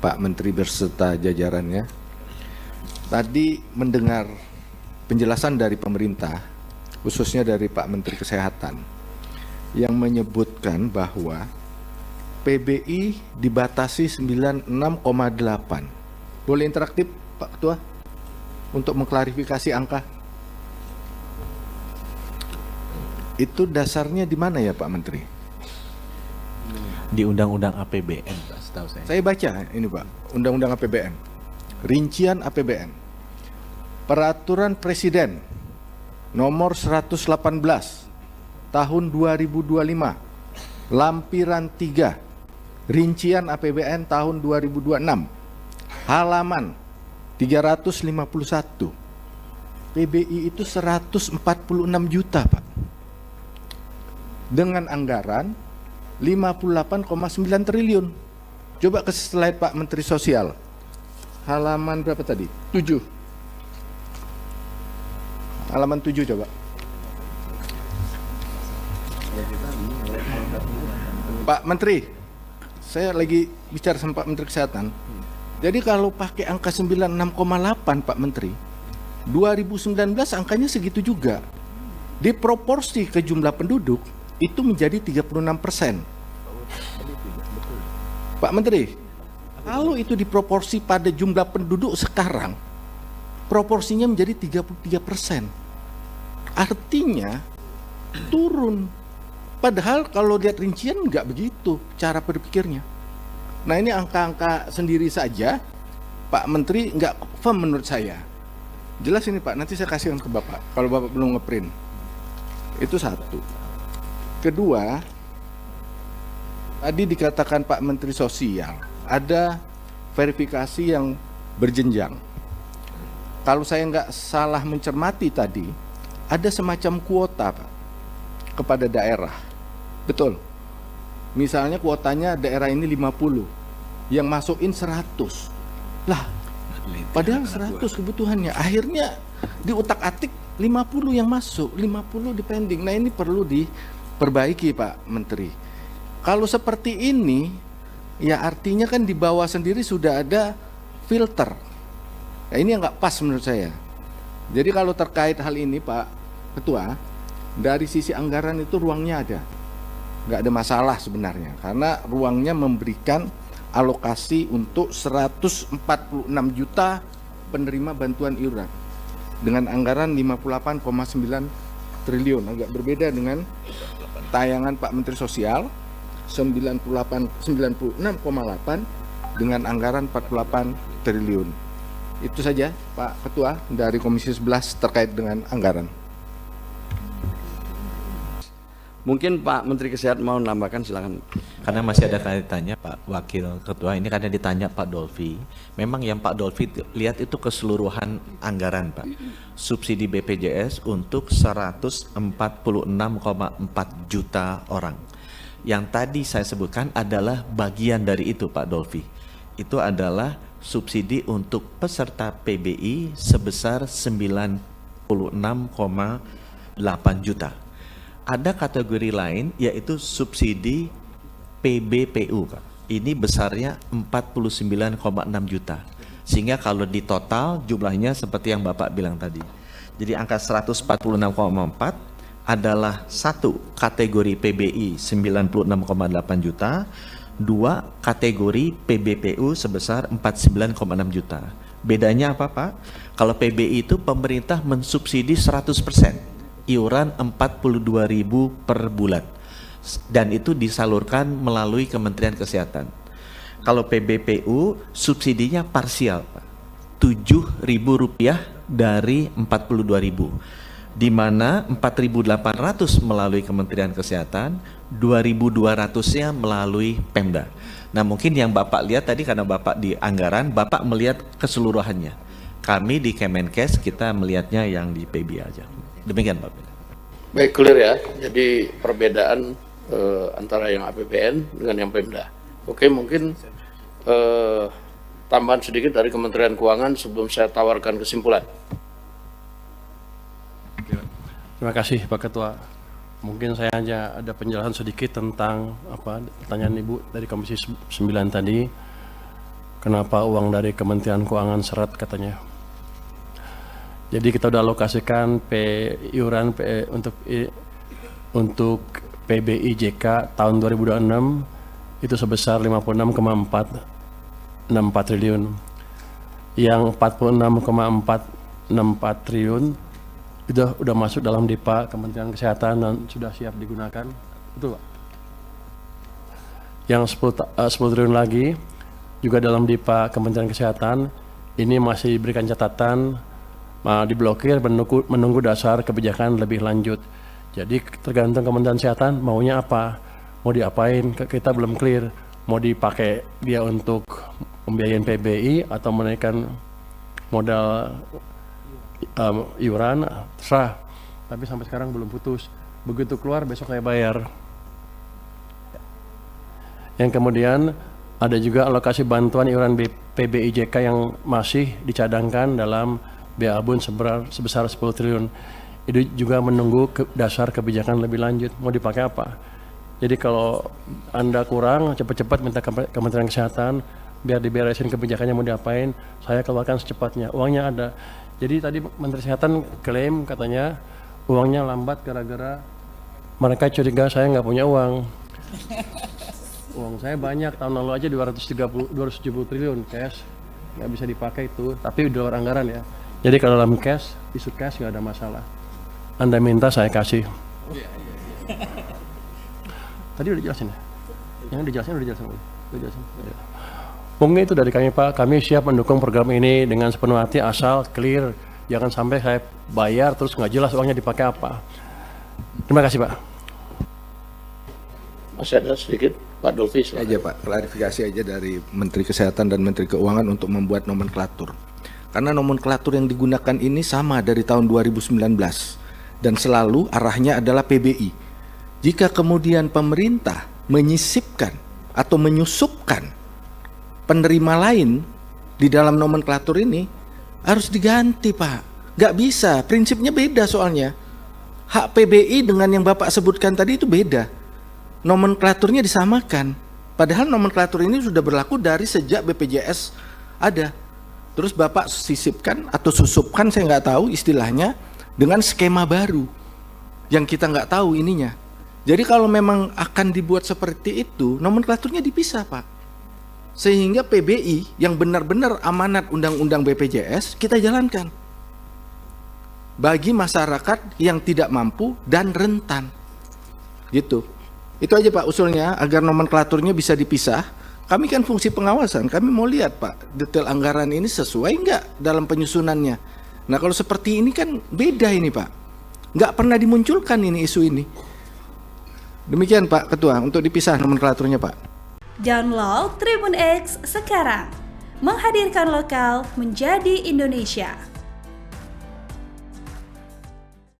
Pak Menteri beserta jajarannya. Tadi mendengar penjelasan dari pemerintah, khususnya dari Pak Menteri Kesehatan, yang menyebutkan bahwa PBI dibatasi 96,8. Boleh interaktif, Pak Ketua, untuk mengklarifikasi angka? Itu dasarnya di mana ya, Pak Menteri? Di Undang-Undang APBN, Pak, setahu saya. Saya baca ini, Pak, Undang-Undang APBN. Rincian APBN. Peraturan Presiden nomor 118 tahun 2025, lampiran 3, rincian APBN tahun 2026, halaman 351. PBI itu 146 juta, Pak. Dengan anggaran 58,9 triliun. Coba ke slide Pak Menteri Sosial. Halaman berapa tadi? 7. Halaman 7 coba. Pak Menteri, saya lagi bicara sama Pak Menteri Kesehatan. Jadi kalau pakai angka 96,8 Pak Menteri, 2019 angkanya segitu juga. Diproporsi ke jumlah penduduk, itu menjadi 36%. Pak Menteri, kalau itu diproporsi pada jumlah penduduk sekarang, proporsinya menjadi 33%. Artinya turun. Padahal kalau lihat rincian nggak begitu cara berpikirnya. Nah, ini angka-angka sendiri saja, Pak Menteri nggak firm menurut saya. Jelas ini Pak, nanti saya kasihkan ke Bapak kalau Bapak belum ngeprint. Itu satu. Kedua, tadi dikatakan Pak Menteri Sosial, ada verifikasi yang berjenjang. Kalau saya nggak salah mencermati tadi, ada semacam kuota, Pak, kepada daerah. Betul. Misalnya kuotanya daerah ini 50, yang masukin 100. Lah, padahal 100 kebutuhannya. Akhirnya diutak-atik 50 yang masuk, 50 dipending. Nah, ini perlu diperbaiki, Pak Menteri. Kalau seperti ini, ya artinya kan di bawah sendiri sudah ada filter. Nah, ini yang nggak pas menurut saya. Jadi kalau terkait hal ini, Pak Ketua, dari sisi anggaran itu ruangnya ada. Nggak ada masalah sebenarnya, karena ruangnya memberikan alokasi untuk 146 juta penerima bantuan iuran dengan anggaran 58,9 triliun. Agak berbeda dengan tayangan Pak Menteri Sosial 96,8 dengan anggaran 48 triliun. Itu saja Pak Ketua dari Komisi 11 terkait dengan anggaran. Mungkin Pak Menteri Kesehatan mau menambahkan, silakan. Karena masih ada kaitannya Pak Wakil Ketua, ini karena ditanya Pak Dolfi. Memang yang Pak Dolfi lihat itu keseluruhan anggaran, Pak. Subsidi BPJS untuk 146,4 juta orang. Yang tadi saya sebutkan adalah bagian dari itu, Pak Dolfi. Itu adalah subsidi untuk peserta PBI sebesar 96,8 juta. Ada kategori lain yaitu subsidi PBPU, Pak. Ini besarnya 49,6 juta. Sehingga kalau di total jumlahnya seperti yang Bapak bilang tadi. Jadi angka 146,4 adalah satu kategori PBI 96,8 juta, dua kategori PBPU sebesar 49,6 juta. Bedanya apa, Pak? Kalau PBI itu pemerintah mensubsidi 100%. Iuran 42.000 per bulan dan itu disalurkan melalui Kementerian Kesehatan. Kalau PBPU subsidinya parsial, Pak, Rp7.000 dari 42.000, di mana 4.800 melalui Kementerian Kesehatan, 2.200-nya melalui Pemda. Nah, mungkin yang Bapak lihat tadi karena Bapak di anggaran, Bapak melihat keseluruhannya. Kami di Kemenkes kita melihatnya yang di PB aja. Demikian, Pak. Baik, clear ya. Jadi perbedaan antara yang APBN dengan yang Pemda. Oke, mungkin tambahan sedikit dari Kementerian Keuangan sebelum saya tawarkan kesimpulan. Terima kasih Pak Ketua. Mungkin saya hanya ada penjelasan sedikit tentang pertanyaan Ibu dari Komisi 9 tadi. kenapa uang dari Kementerian Keuangan seret katanya. Jadi kita udah alokasikan iuran untuk PBIJK tahun 2026 itu sebesar 56,464 triliun. Yang 46,464 triliun itu udah masuk dalam DIPA Kementerian Kesehatan dan sudah siap digunakan. Betul, Pak? Yang 10 triliun lagi juga dalam DIPA Kementerian Kesehatan ini masih diberikan catatan diblokir menunggu dasar kebijakan lebih lanjut. Jadi tergantung Kementerian Kesehatan maunya apa, mau diapain, kita belum clear. Mau dipakai dia untuk pembiayaan PBI atau menaikkan modal iuran, terserah. Tapi sampai sekarang belum putus. Begitu keluar besok saya bayar. Yang kemudian ada juga alokasi bantuan iuran PBIJK yang masih dicadangkan dalam BABUN sebesar 10 triliun. Itu juga menunggu dasar kebijakan lebih lanjut. Mau dipakai apa? Jadi kalau Anda kurang, cepat-cepat minta Kementerian Kesehatan biar diberesin kebijakannya mau diapain, saya keluarkan secepatnya. Uangnya ada. Jadi tadi Menteri Kesehatan klaim katanya uangnya lambat gara-gara mereka curiga saya nggak punya uang. Uang saya banyak, tahun lalu aja 270 triliun cash, nggak bisa dipakai itu, tapi udah luar anggaran ya. Jadi kalau dalam cash, isu cash nggak ada masalah. Anda minta saya kasih. Tadi udah jelasin ya? Yang udah jelasin. Mungkin itu dari kami Pak, kami siap mendukung program ini dengan sepenuh hati asal clear. Jangan sampai saya bayar terus nggak jelas uangnya dipakai apa. Terima kasih Pak. Masih ada sedikit, Pak Dolfi. Aja Pak, klarifikasi aja dari Menteri Kesehatan dan Menteri Keuangan untuk membuat nomenklatur. Karena nomenklatur yang digunakan ini sama dari tahun 2019 dan selalu arahnya adalah PBI. Jika kemudian pemerintah menyisipkan atau menyusupkan penerima lain di dalam nomenklatur ini, harus diganti Pak. Nggak bisa, prinsipnya beda soalnya. Hak PBI dengan yang Bapak sebutkan tadi itu beda. Nomenklaturnya disamakan. Padahal nomenklatur ini sudah berlaku dari sejak BPJS ada. Terus Bapak sisipkan atau susupkan, saya nggak tahu istilahnya, dengan skema baru yang kita nggak tahu ininya. Jadi kalau memang akan dibuat seperti itu, nomenklaturnya dipisah Pak. Sehingga PBI yang benar-benar amanat undang-undang BPJS kita jalankan bagi masyarakat yang tidak mampu dan rentan. Gitu. Itu aja Pak usulnya, agar nomenklaturnya bisa dipisah. Kami kan fungsi pengawasan, kami mau lihat Pak, detail anggaran ini sesuai nggak dalam penyusunannya. Nah kalau seperti ini kan beda ini Pak, nggak pernah dimunculkan ini isu ini. Demikian Pak Ketua, untuk dipisah nomenklaturnya Pak. Download Tribun X sekarang, menghadirkan lokal menjadi Indonesia.